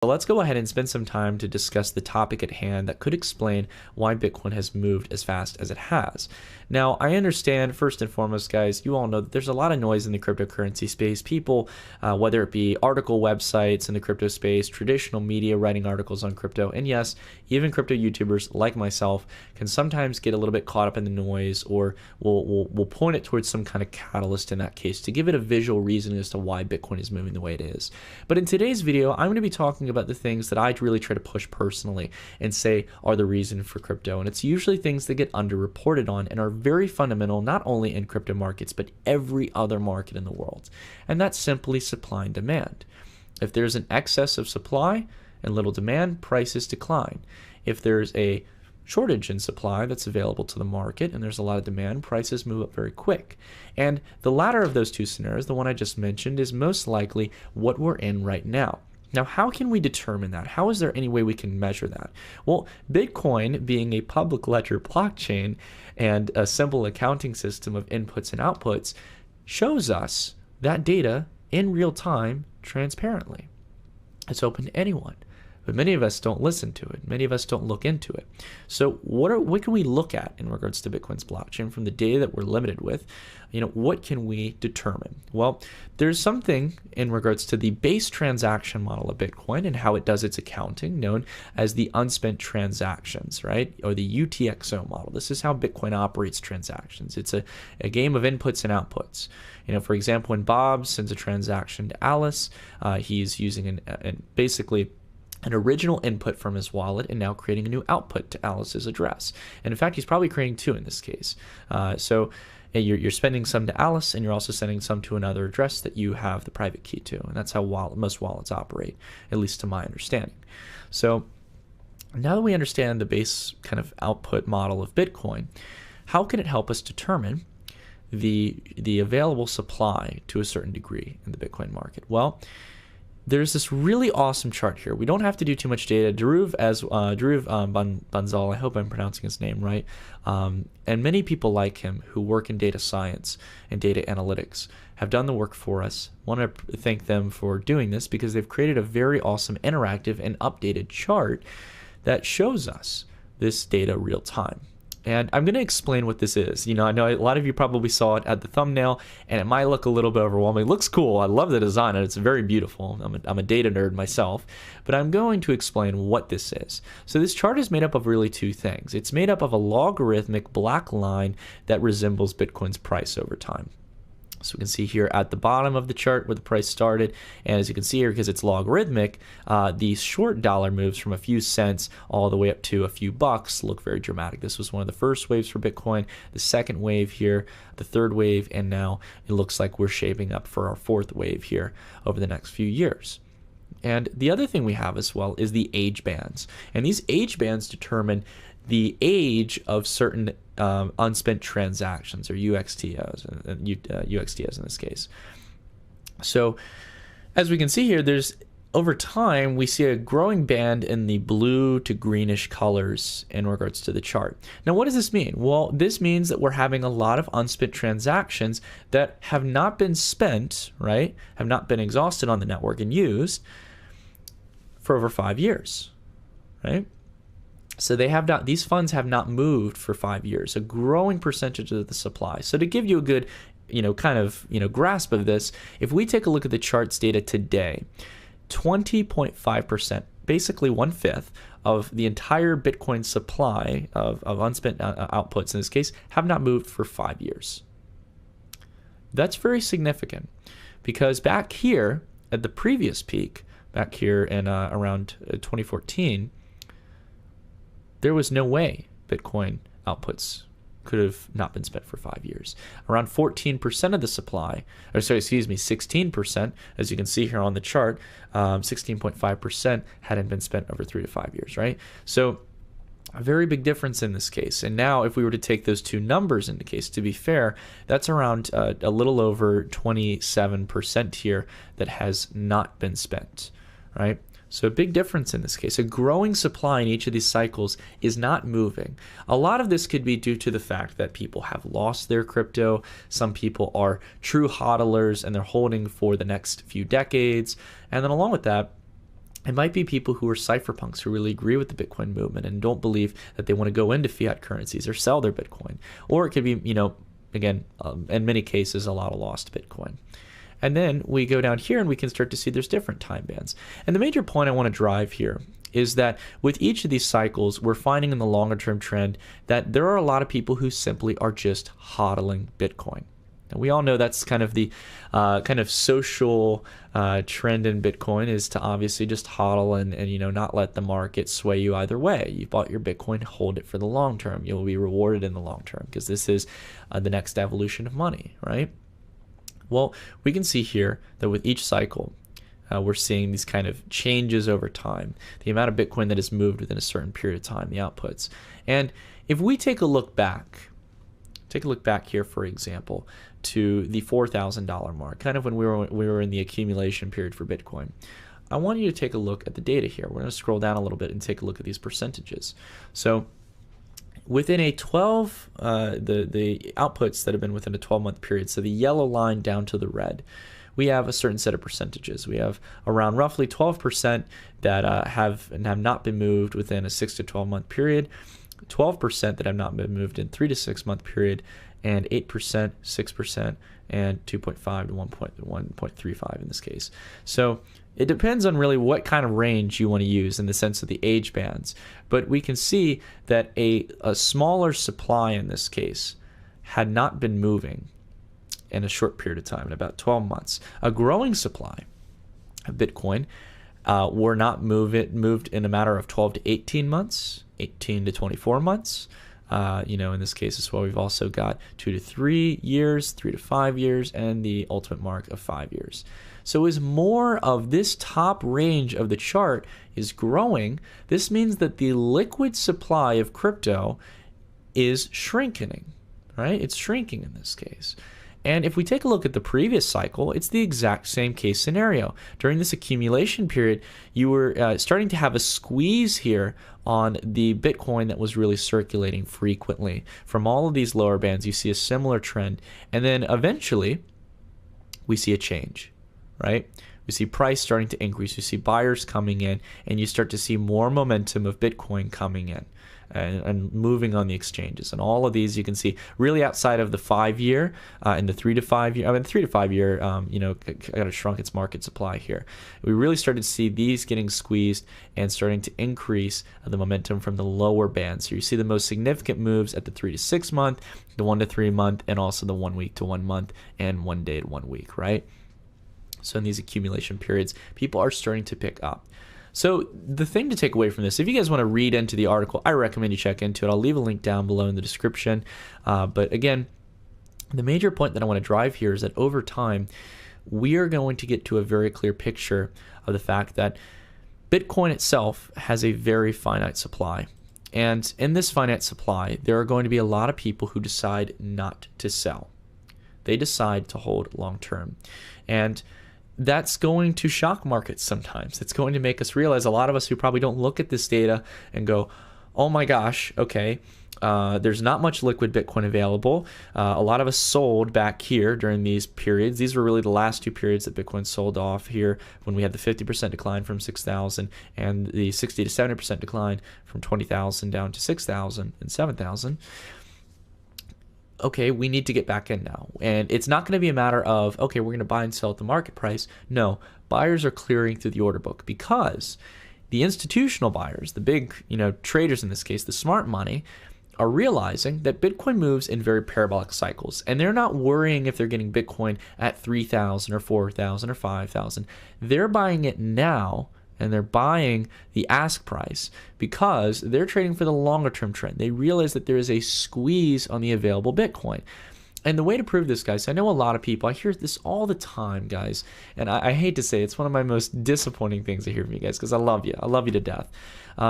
So let's go ahead and spend some time to discuss the topic at hand that could explain why Bitcoin has moved as fast as it has. Now, I understand, first and foremost, guys, you all know that there's a lot of noise in the cryptocurrency space. People, whether it be article websites in the crypto space, traditional media writing articles on crypto, and yes, even crypto YouTubers like myself can sometimes get a little bit caught up in the noise, or we'll point it towards some kind of catalyst in that case to give it a visual reason as to why Bitcoin is moving the way it is. But in today's video, I'm going to be talking about the things that I really try to push personally and say are the reason for crypto. And it's usually things that get underreported on and are very fundamental, not only in crypto markets, but every other market in the world. And that's simply supply and demand. If there's an excess of supply and little demand, prices decline. If there's a shortage in supply that's available to the market and there's a lot of demand, prices move up very quick. And the latter of those two scenarios, the one I just mentioned, is most likely what we're in right now. Now, how can we determine that? How is there any way we can measure that? Well, Bitcoin, being a public ledger blockchain and a simple accounting system of inputs and outputs, shows us that data in real time transparently. It's open to anyone. But many of us don't listen to it. Many of us don't look into it. So what can we look at in regards to Bitcoin's blockchain from the data that we're limited with? What can we determine? Well, there's something in regards to the base transaction model of Bitcoin and how it does its accounting, known as the unspent transactions, right? Or the UTXO model. This is how Bitcoin operates transactions. It's a game of inputs and outputs. For example, when Bob sends a transaction to Alice, he's using basically an original input from his wallet and now creating a new output to Alice's address. And in fact, he's probably creating two in this case. So you're spending some to Alice and you're also sending some to another address that you have the private key to. And that's how most wallets operate, at least to my understanding. So now that we understand the base kind of output model of Bitcoin, how can it help us determine the available supply to a certain degree in the Bitcoin market? Well, there's this really awesome chart here. We don't have to do too much data. Dhruv Bansal, I hope I'm pronouncing his name right, and many people like him who work in data science and data analytics have done the work for us. I want to thank them for doing this because they've created a very awesome interactive and updated chart that shows us this data real time. And I'm going to explain what this is. I know a lot of you probably saw it at the thumbnail, and it might look a little bit overwhelming. It looks cool. I love the design, and it's very beautiful. I'm a data nerd myself, but I'm going to explain what this is. So this chart is made up of really two things. It's made up of a logarithmic black line that resembles Bitcoin's price over time. So we can see here at the bottom of the chart where the price started, and as you can see here, because it's logarithmic, the short dollar moves from a few cents all the way up to a few bucks look very dramatic. This was one of the first waves for Bitcoin, the second wave here, the third wave, and now it looks like we're shaping up for our fourth wave here over the next few years. And the other thing we have as well is the age bands, and these age bands determine the age of certain unspent transactions, or UXTOs, UXTOs in this case. So as we can see here, over time we see a growing band in the blue to greenish colors in regards to the chart. Now, what does this mean? Well, this means that we're having a lot of unspent transactions that have not been spent, right? Have not been exhausted on the network and used for over 5 years, right? So these funds have not moved for 5 years, a growing percentage of the supply. So to give you a good, grasp of this, if we take a look at the chart's data today, 20.5%, basically 1/5 of the entire Bitcoin supply of unspent outputs in this case have not moved for 5 years. That's very significant because back here at the previous peak, back here in around 2014, there was no way Bitcoin outputs could have not been spent for 5 years. Around 14% of the supply, 16%, as you can see here on the chart, 16.5% hadn't been spent over 3 to 5 years, right? So a very big difference in this case. And now if we were to take those two numbers into case, to be fair, that's around a little over 27% here that has not been spent, right? So a big difference in this case. A growing supply in each of these cycles is not moving. A lot of this could be due to the fact that people have lost their crypto. Some people are true hodlers and they're holding for the next few decades. And then along with that, It might be people who are cypherpunks who really agree with the Bitcoin movement and don't believe that they want to go into fiat currencies or sell their Bitcoin. Or it could be, again, in many cases, a lot of lost Bitcoin. And then we go down here and we can start to see there's different time bands. And the major point I want to drive here is that with each of these cycles, we're finding in the longer term trend that there are a lot of people who simply are just hodling Bitcoin. And we all know that's kind of the social trend in Bitcoin, is to obviously just hodl and not let the market sway you either way. You bought your Bitcoin, hold it for the long term. You'll be rewarded in the long term because this is the next evolution of money, right? Well, we can see here that with each cycle, we're seeing these kind of changes over time, the amount of Bitcoin that is moved within a certain period of time, the outputs. And if we take a look back here, for example, to the $4,000 mark, kind of when we were in the accumulation period for Bitcoin. I want you to take a look at the data here. We're going to scroll down a little bit and take a look at these percentages. So within a 12, the outputs that have been within a 12-month period, so the yellow line down to the red, we have a certain set of percentages. We have around roughly 12% that have not been moved within a 6 to 12-month period, 12% that have not been moved in 3 to 6 month period, and 8%, 6%, and 2.5 to 1.35 in this case. So it depends on really what kind of range you want to use in the sense of the age bands. But we can see that a smaller supply in this case had not been moving in a short period of time, in about 12 months. A growing supply of Bitcoin were not moved in a matter of 12 to 18 months, 18 to 24 months. In this case as well, we've also got 2 to 3 years, 3 to 5 years, and the ultimate mark of 5 years. So as more of this top range of the chart is growing, this means that the liquid supply of crypto is shrinking, right? It's shrinking in this case. And if we take a look at the previous cycle, it's the exact same case scenario. During this accumulation period, you were starting to have a squeeze here on the Bitcoin that was really circulating frequently. From all of these lower bands, you see a similar trend. And then eventually, we see a change, right? We see price starting to increase. You see buyers coming in, and you start to see more momentum of Bitcoin coming in and moving on the exchanges. And all of these you can see really outside of the 5 year and the 3 to 5 year. I mean, 3 to 5 year, kind of shrunk its market supply here. We really started to see these getting squeezed and starting to increase the momentum from the lower bands. So you see the most significant moves at the 3 to 6 month, the 1 to 3 month, and also the 1 week to 1 month and 1 day to 1 week, right? So in these accumulation periods, people are starting to pick up. So the thing to take away from this, if you guys want to read into the article, I recommend you check into it. I'll leave a link down below in the description. But again, the major point that I want to drive here is that over time, we are going to get to a very clear picture of the fact that Bitcoin itself has a very finite supply. And in this finite supply, there are going to be a lot of people who decide not to sell. They decide to hold long term. And that's going to shock markets sometimes. It's going to make us realize, a lot of us who probably don't look at this data and go, oh my gosh, okay, there's not much liquid Bitcoin available. A lot of us sold back here during these periods. These were really the last 2 periods that Bitcoin sold off here, when we had the 50% decline from 6,000 and the 60 to 70% decline from 20,000 down to 6,000 and 7,000. Okay, we need to get back in now. And it's not going to be a matter of, okay, we're going to buy and sell at the market price. No, buyers are clearing through the order book, because the institutional buyers, the big, traders in this case, the smart money, are realizing that Bitcoin moves in very parabolic cycles. And they're not worrying if they're getting Bitcoin at 3,000 or 4,000 or 5,000. They're buying it now, and they're buying the ask price because they're trading for the longer term trend. They realize that there is a squeeze on the available Bitcoin. And the way to prove this, guys, I know a lot of people, I hear this all the time, guys, and I hate to say it, it's one of my most disappointing things I hear from you guys, because I love you to death.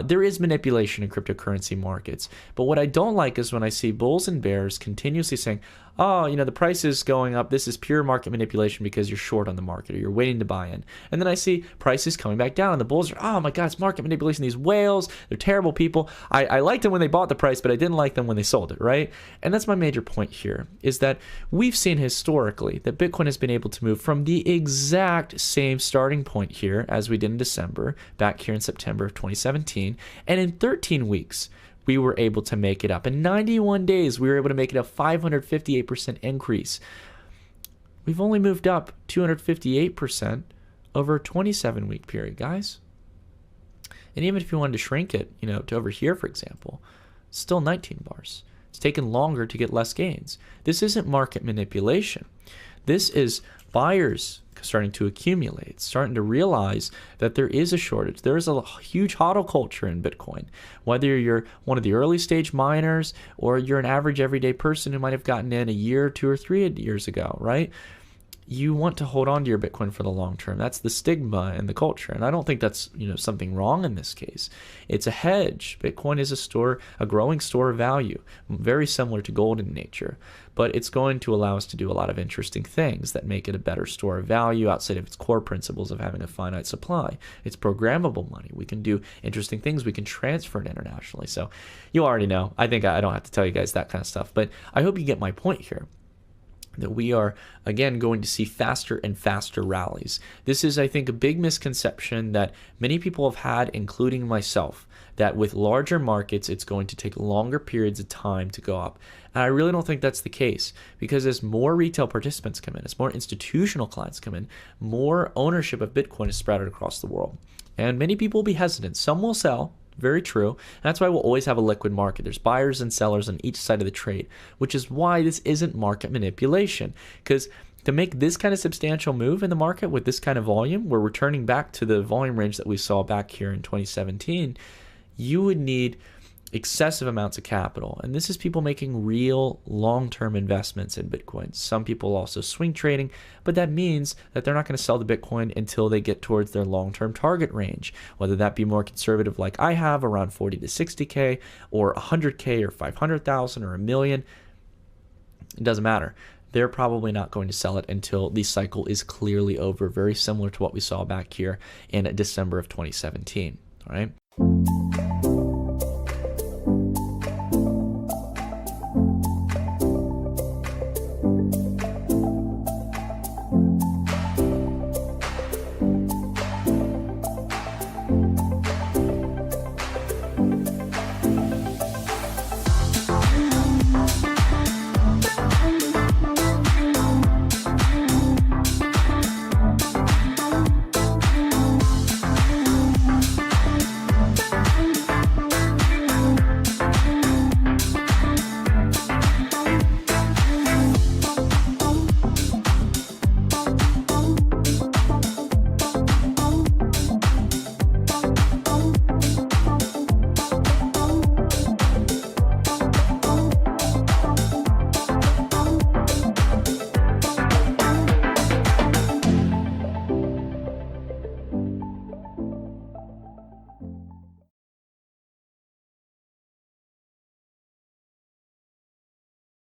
There is manipulation in cryptocurrency markets, but what I don't like is when I see bulls and bears continuously saying, oh, the price is going up. This is pure market manipulation because you're short on the market or you're waiting to buy in. And then I see prices coming back down. And the bulls are, oh my God, it's market manipulation. These whales, they're terrible people. I liked them when they bought the price, but I didn't like them when they sold it, right? And that's my major point here, is that we've seen historically that Bitcoin has been able to move from the exact same starting point here as we did in December, back here in September of 2017. And in 13 weeks, we were able to make it up. In 91 days, we were able to make it a 558% increase. We've only moved up 258% over a 27-week period, guys. And even if you wanted to shrink it, to over here, for example, it's still 19 bars. It's taken longer to get less gains. This isn't market manipulation. This is buyers starting to accumulate, starting to realize that there is a shortage. There is a huge HODL culture in Bitcoin. Whether you're one of the early stage miners or you're an average everyday person who might have gotten in a year, 2 or 3 years ago, right? You want to hold on to your Bitcoin for the long term. That's the stigma in the culture. And I don't think that's, something wrong in this case. It's a hedge. Bitcoin is a growing store of value, very similar to gold in nature. But it's going to allow us to do a lot of interesting things that make it a better store of value outside of its core principles of having a finite supply. It's programmable money. We can do interesting things. We can transfer it internationally. So you already know. I think I don't have to tell you guys that kind of stuff. But I hope you get my point here, that we are, again, going to see faster and faster rallies. This is, I think, a big misconception that many people have had, including myself, that with larger markets, it's going to take longer periods of time to go up. And I really don't think that's the case, because as more retail participants come in, as more institutional clients come in, more ownership of Bitcoin is spread across the world. And many people will be hesitant. Some will sell. Very true. And that's why we'll always have a liquid market. There's buyers and sellers on each side of the trade, which is why this isn't market manipulation. Because to make this kind of substantial move in the market with this kind of volume, we're returning back to the volume range that we saw back here in 2017, you would need excessive amounts of capital. And this is people making real long-term investments in Bitcoin. Some people also swing trading, but that means that they're not going to sell the Bitcoin until they get towards their long-term target range, whether that be more conservative like I have, around 40 to 60K, or 100K, or 500,000, or a million. It doesn't matter. They're probably not going to sell it until the cycle is clearly over, very similar to what we saw back here in December of 2017. All right.